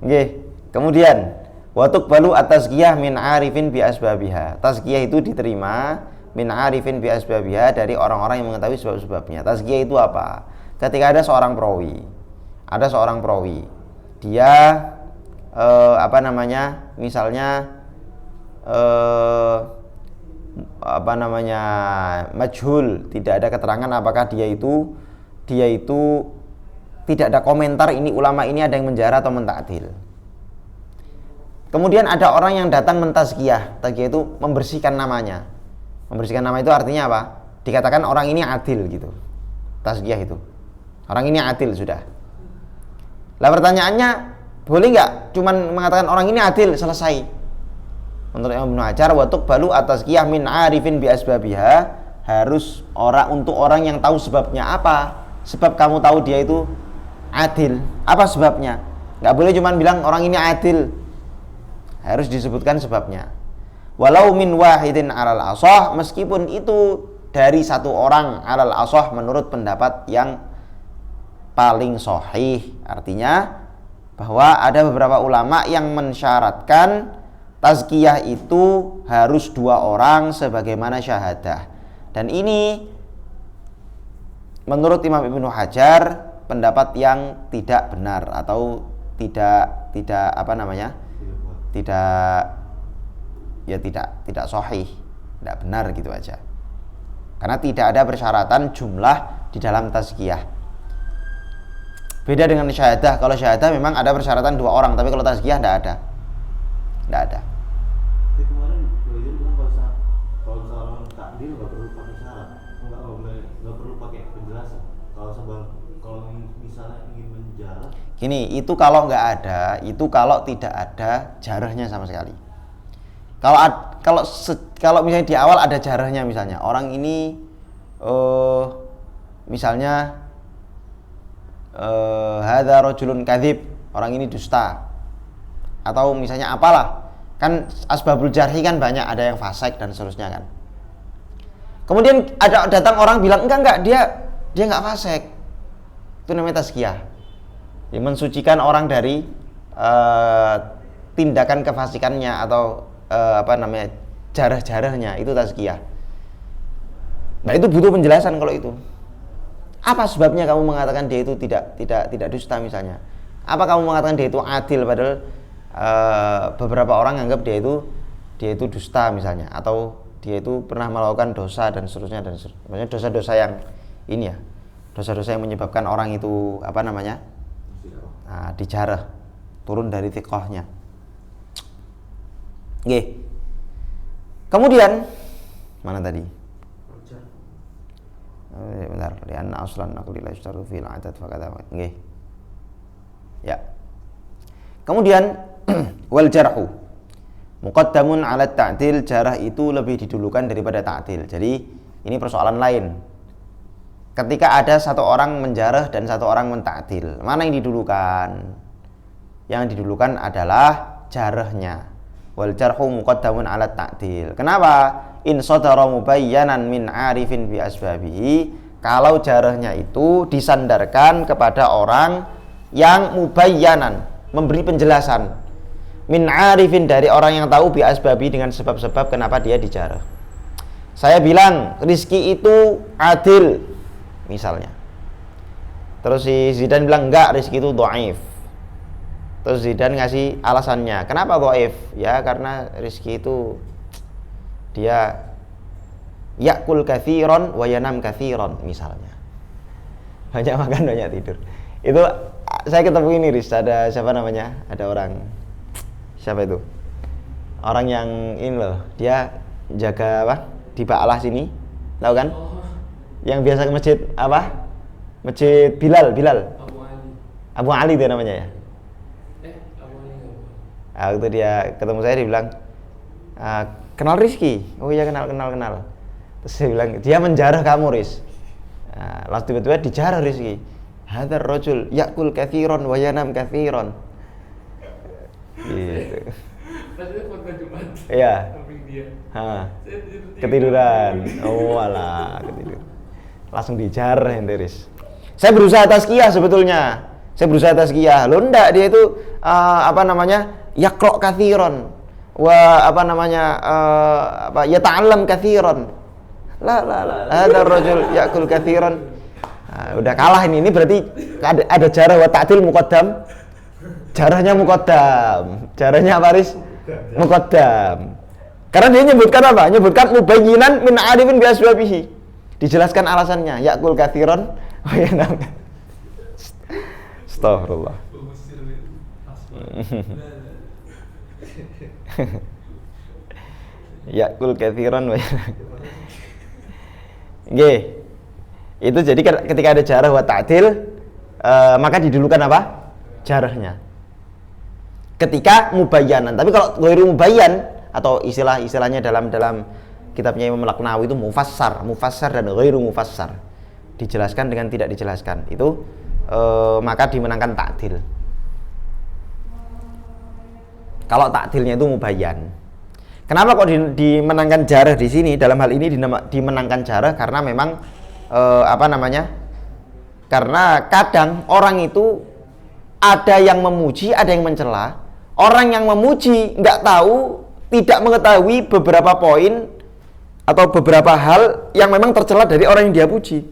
Oke, kemudian wa tuqbalu at-tazkiyah min 'arifin bi asbabiha. Tazkiyah itu diterima min 'arifin bi asbabiha, dari orang-orang yang mengetahui sebab-sebabnya. Tazkiyah itu apa? Ketika ada seorang perawi, dia misalnya majhul, tidak ada keterangan apakah dia itu tidak ada komentar ini ulama ini ada yang menjarah atau mentakdil. Kemudian ada orang yang datang mentazkiyah. Tazkiyah itu membersihkan namanya. Membersihkan nama itu artinya apa? Dikatakan orang ini adil gitu. Tazkiyah itu. Orang ini adil sudah. Lah pertanyaannya, boleh nggak cuman mengatakan orang ini adil selesai? Menurut Imam Ibnu Hajar, wa tuqbalu at-tazkiyah min 'arifin bi asbabiha, harus untuk orang yang tahu sebabnya. Apa sebab kamu tahu dia itu adil? Apa sebabnya? Nggak boleh cuman bilang orang ini adil, harus disebutkan sebabnya. Walau min wahidin 'alal ashah, meskipun itu dari satu orang, 'alal ashah menurut pendapat yang paling sahih. Artinya bahwa ada beberapa ulama yang mensyaratkan tazkiyah itu harus 2 orang sebagaimana syahadah. Dan ini menurut Imam Ibnu Hajar pendapat yang tidak benar atau tidak sahih, tidak benar gitu aja. Karena tidak ada persyaratan jumlah di dalam tazkiyah. Beda dengan syahadah. Kalau syahadah memang ada persyaratan 2 orang, tapi kalau tazkiyah tidak ada. Tidak ada. Jadi kemarin belajar bilang kalau seorang takdir nggak perlu pakai syarat, nggak perlu pakai penjelasan. Kalau misalnya ingin menjarah. Gini, itu kalau nggak ada, itu kalau tidak ada jarahnya sama sekali. Kalau misalnya di awal ada jarahnya, misalnya orang ini misalnya hadza rajulun kadzib, orang ini dusta, atau misalnya apalah, kan asbabul jarhi kan banyak, ada yang fasik dan seterusnya kan. Kemudian ada datang orang bilang enggak, dia enggak fasik, itu namanya tazkiyah, yang mensucikan orang dari tindakan kefasikannya atau jarah-jarahnya, itu tazkiyah. Nah itu butuh penjelasan. Kalau itu apa sebabnya kamu mengatakan dia itu tidak dusta misalnya? Apa kamu mengatakan dia itu adil padahal beberapa orang anggap dia itu dusta misalnya, atau dia itu pernah melakukan dosa dan seterusnya maksudnya dosa-dosa yang ini ya, dosa-dosa yang menyebabkan orang itu dijarah, turun dari thiqahnya. Oke. Kemudian mana tadi? Bentar, lianna aslan naqli la yushtaru fil adad faqad. Nggih. Ya. Kemudian wal jarhu muqaddamun 'ala ta'dil, jarah itu lebih didulukan daripada ta'dil. Jadi ini persoalan lain. Ketika ada satu orang menjarah dan satu orang mentakdil, mana yang didulukan? Yang didulukan adalah jarahnya. Wal jarhu muqaddamun 'ala ta'dil. Kenapa? In sadara mubayyanan min 'arifin bi asbabihi, kalau jarahnya itu disandarkan kepada orang yang mubayyanan, memberi penjelasan, min arifin, dari orang yang tahu bi asbabi, dengan sebab-sebab kenapa dia dijarah. Saya bilang rizki itu adil misalnya, terus si Zidan bilang enggak, rizki itu dhaif. Terus Zidan ngasih alasannya kenapa dhaif, ya karena rizki itu dia yakul katsiran wa yanam katsiran misalnya, banyak makan banyak tidur. Itu saya ketemu ini Riz, ada siapa namanya, ada orang, siapa itu, orang yang ini loh, dia jaga apa di Ba'alah sini, tahu kan, yang biasa ke masjid apa, masjid Bilal Abu Ali itu namanya ya. Waktu dia ketemu saya dia bilang, kenal Rizky? Oh iya kenal. Terus saya bilang, dia menjarah kamu Riz. Lalu tiba-tiba dijarah Rizky. Hadzal rajul yakul katsiran wa yanam katsiran. Gitu. Padahal khotbah Jumat. Iya. Samping dia. Ketiduran. Oh alah, ketiduran. Langsung dijarah ente Riz. Saya berusaha tazkiyah sebetulnya. Loh enggak, dia itu yaqra katsiran wa yata'allam katsiran. La hadzal rajul yakul katsiran. Udah kalah ini berarti ada jarah wa ta'dil muqaddam. Jarahnya muqaddam. Jarahnya apa Riz? Muqaddam. Karena dia nyebutkan apa? Nyebutkan mubayyinan min arifin bi asbabihi. Dijelaskan alasannya, yakul katsiran wa yanam. Astagfirullah. Yakul katsiran wa yanam. Nggih. Itu jadi ketika ada jarah wa ta'dil, maka didulukan apa? Jarahnya. Ketika mubayyanan. Tapi kalau ghairu mubayyan, atau istilahnya dalam kitabnya Imam Al-Laqnawi itu mufassar dan ghairu mufassar, dijelaskan dengan tidak dijelaskan, itu maka dimenangkan ta'dil. Kalau ta'dilnya itu mubayyan. Kenapa kok dimenangkan jarah di sini? Dalam hal ini dimenangkan jarah karena memang karena kadang orang itu ada yang memuji, ada yang mencela. Orang yang memuji nggak tahu, tidak mengetahui beberapa poin atau beberapa hal yang memang tercela dari orang yang dia puji.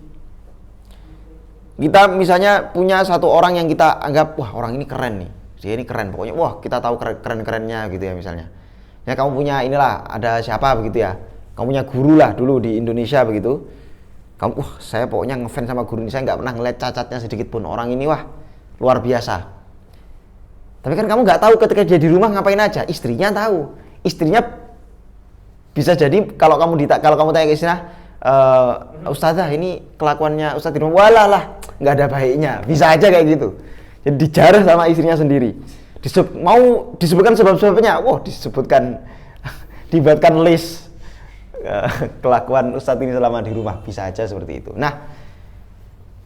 Kita misalnya punya satu orang yang kita anggap, wah orang ini keren nih, dia ini keren, pokoknya wah kita tahu keren-kerennya gitu ya misalnya. Ya kamu punya inilah, ada siapa begitu ya, kamu punya guru lah dulu di Indonesia begitu. Kamu, saya pokoknya ngefans sama guru ini, saya nggak pernah ngeliat cacatnya sedikit pun. Orang ini wah luar biasa. Tapi kan kamu nggak tahu ketika dia di rumah ngapain aja. Istrinya tahu. Istrinya bisa jadi kalau kamu tanya ke istrinya, Ustazah ini kelakuannya Ustaz di rumah, walah lah nggak ada baiknya. Bisa aja kayak gitu. Jadi dijarah sama istrinya sendiri. Mau disebutkan sebab-sebabnya, disebutkan, dibuatkan list kelakuan Ustadz ini selama di rumah, bisa aja seperti itu. Nah,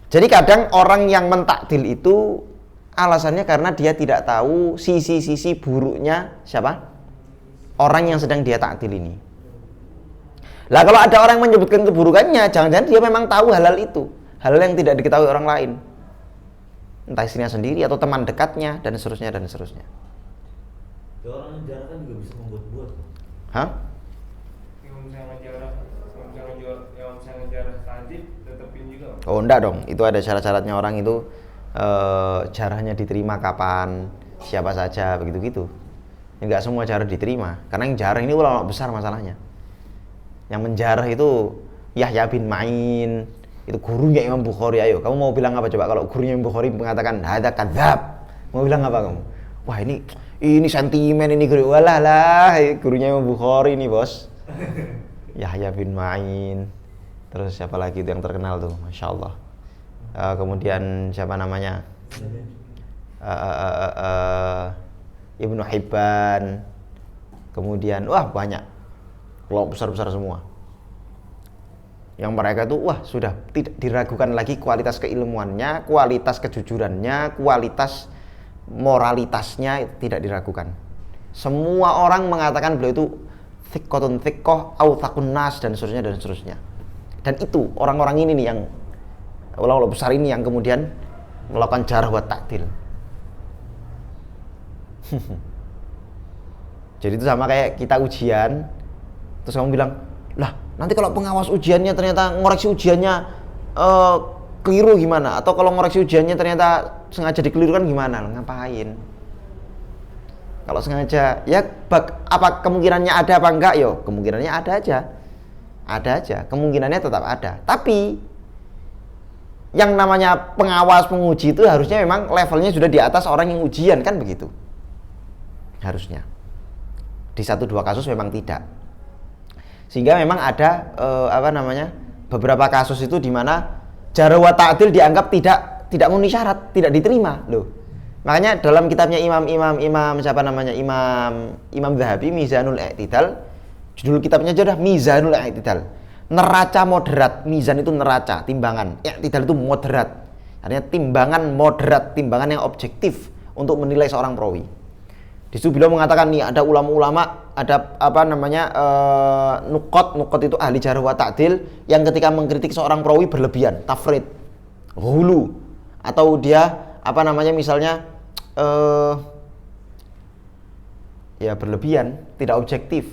jadi kadang orang yang mentakdil itu alasannya karena dia tidak tahu sisi-sisi buruknya siapa? Orang yang sedang dia takdil ini. Lah kalau ada orang menyebutkan keburukannya, jangan-jangan dia memang tahu halal itu, hal yang tidak diketahui orang lain, entah istrinya sendiri atau teman dekatnya dan seterusnya. Ya, orang yang jarah kan juga bisa membuat-buat. Hah? Yang saya ngejarah tadi tetepin juga. Oh enggak dong, itu ada syarat-syaratnya orang itu, jarahnya diterima kapan, siapa saja, begitu-gitu. Enggak semua jarah diterima, karena yang jarah ini ulama besar masalahnya. Yang menjarah itu Yahya bin Ma'in, itu gurunya Imam Bukhari. Ayo, kamu mau bilang apa coba kalau gurunya Imam Bukhari mengatakan hadza kadzab? Mau bilang apa kamu? Wah, ini sentimen ini guru. Walah lah, gurunya Imam Bukhari ini, Bos. Yahya bin Ma'in. Terus siapa lagi itu yang terkenal tuh, Masya Allah. Kemudian siapa namanya? Ibnu Hibban. Kemudian banyak kelompok besar-besar semua. Yang mereka itu sudah tidak diragukan lagi kualitas keilmuannya, kualitas kejujurannya, kualitas moralitasnya tidak diragukan. Semua orang mengatakan beliau itu thiqatun thiqah, authaqun nas dan seterusnya. Dan itu orang-orang ini nih yang ulama besar ini yang kemudian melakukan jarh wa ta'dil. Jadi itu sama kayak kita ujian, terus kamu bilang, lah nanti kalau pengawas ujiannya ternyata ngoreksi ujiannya keliru gimana? Atau kalau ngoreksi ujiannya ternyata sengaja dikelirukan gimana? Ngapain? Kalau sengaja, ya apa kemungkinannya ada apa enggak? Yo, kemungkinannya ada aja, kemungkinannya tetap ada. Tapi yang namanya pengawas penguji itu harusnya memang levelnya sudah di atas orang yang ujian, kan begitu? Harusnya. Di 1-2 kasus memang tidak. Sehingga memang ada beberapa kasus itu di mana jarh wa ta'dil dianggap tidak memenuhi syarat, tidak diterima loh. Makanya dalam kitabnya Imam Zahabi, Mizanul I'tidal, judul kitabnya aja dah Mizanul I'tidal. Neraca moderat, mizan itu neraca, timbangan. I'tidal itu moderat. Artinya timbangan moderat, timbangan yang objektif untuk menilai seorang perawi. Di situ beliau mengatakan nih ada ulama-ulama, ada nukot itu ahli jarh wa ta'dil yang ketika mengkritik seorang perawi berlebihan, tafrid, hulu, atau dia misalnya ya berlebihan, tidak objektif.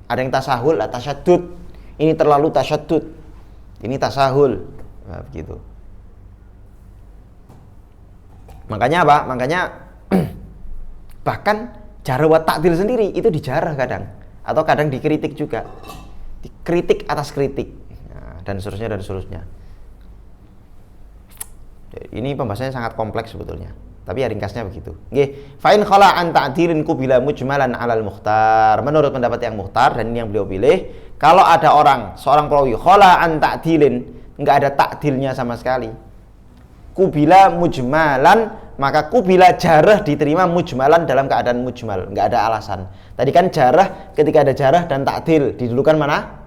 Ada yang tasahul, tasyaddud. Ini terlalu tasyaddud. Ini tasahul. Nah, begitu. Makanya apa? Makanya bahkan jarh wa ta'dil sendiri itu dijarah kadang, atau kadang dikritik juga, dikritik atas kritik, nah, dan seterusnya. Ini pembahasannya sangat kompleks sebetulnya, tapi ya ringkasnya begitu. Nggih, fa in khala an ta'dilin qubila mujmalan 'alal mukhtar. Menurut pendapat yang mukhtar, dan ini yang beliau pilih, kalau ada seorang perawi khala an ta'dilin, enggak ada ta'dilnya sama sekali, qubila mujmalan, maka kubila jarh diterima mujmalan dalam keadaan mujmal, nggak ada alasan. Tadi kan jarh, ketika ada jarh dan ta'dil didulukan mana?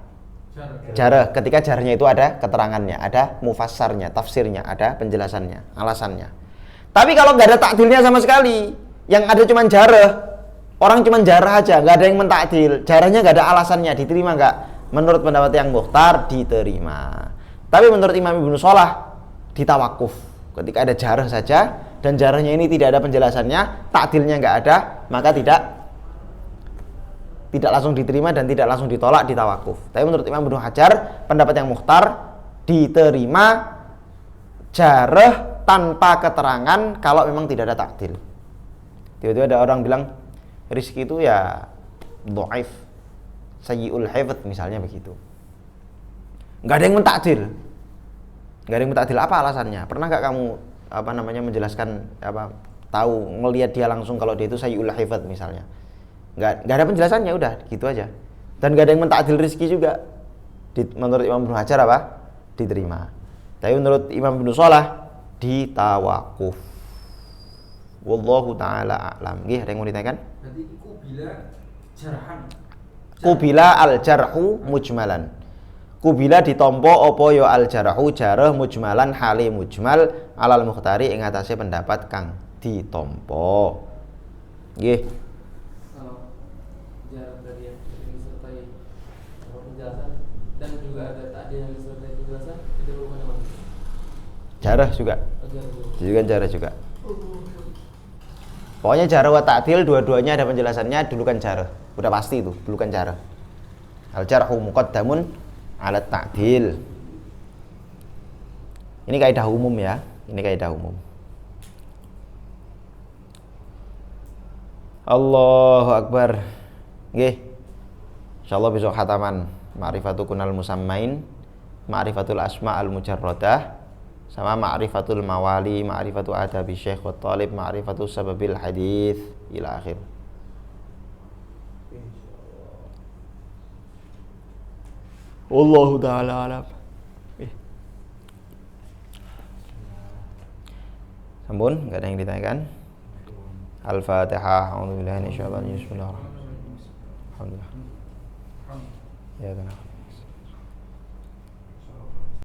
Jarh. Ketika jarhnya itu ada keterangannya, ada mufassarnya, tafsirnya, ada penjelasannya, alasannya. Tapi kalau nggak ada ta'dilnya sama sekali, yang ada cuma jarh, orang cuma jarh aja, nggak ada yang mentakdil, jarhnya nggak ada alasannya, diterima nggak? Menurut pendapat yang mukhtar diterima. Tapi menurut Imam Ibnu Shalah ditawakuf. Ketika ada jarh saja dan jarhnya ini tidak ada penjelasannya, ta'dilnya nggak ada, maka tidak langsung diterima dan tidak langsung ditolak, ditawakuf. Tapi menurut Imam Ibnu Hajar, pendapat yang mukhtar diterima jarh tanpa keterangan kalau memang tidak ada ta'dil. Tiba-tiba ada orang bilang Rizki itu ya dhaif, sayyi'ul hifdz misalnya begitu. Nggak ada yang mentakdil. Apa alasannya? Pernah nggak kamu menjelaskan tahu ngelihat dia langsung kalau dia itu sayyi'ul hifdz misalnya? Nggak ada penjelasannya, udah gitu aja. Dan nggak ada yang mentakdil rizki juga. Menurut Imam Ibnu Hajar diterima. Tapi menurut Imam Ibnu Shalah ditawakuf. Wallahu taala a'lam. Nggih, ada yang mau ditanyakan? Berarti kubila jarhan. Kubila al jarhu mujmalan. Kubila ditompo opo yo al jarhu jarh mujmalan hali mujmal alal mukhtari ing atase pendapat kang ditompo. Nggih. Kalau jarh tadi yang disertai penjelasan dan juga ada ta'dil yang disertai penjelasan, itu hukumnya mana? Jarh juga. Jarh juga. Pokoknya jarh wa ta'dil dua-duanya ada penjelasannya, dulukan jarh. Udah pasti itu, dulukan jarh. Al jarhu muqaddamun alat ta'dil. Ini kaidah umum ya. Ini kaidah umum. Allahu Akbar. Nggih. Insyaallah besok khataman Ma'rifatu kunal musammain, Ma'rifatul asma al mujarradah, sama Ma'rifatul mawali, Ma'rifatu adabi syekh wa talib, Ma'rifatu sababil hadis ila akhir. Wallahu ta'ala alam. Sampun, enggak ada yang ditanyakan? Al-Fatihah. A'udzubillahi minasyaitonir rajim. Bismillahirrahmanirrahim. Alhamdulillah. Ya,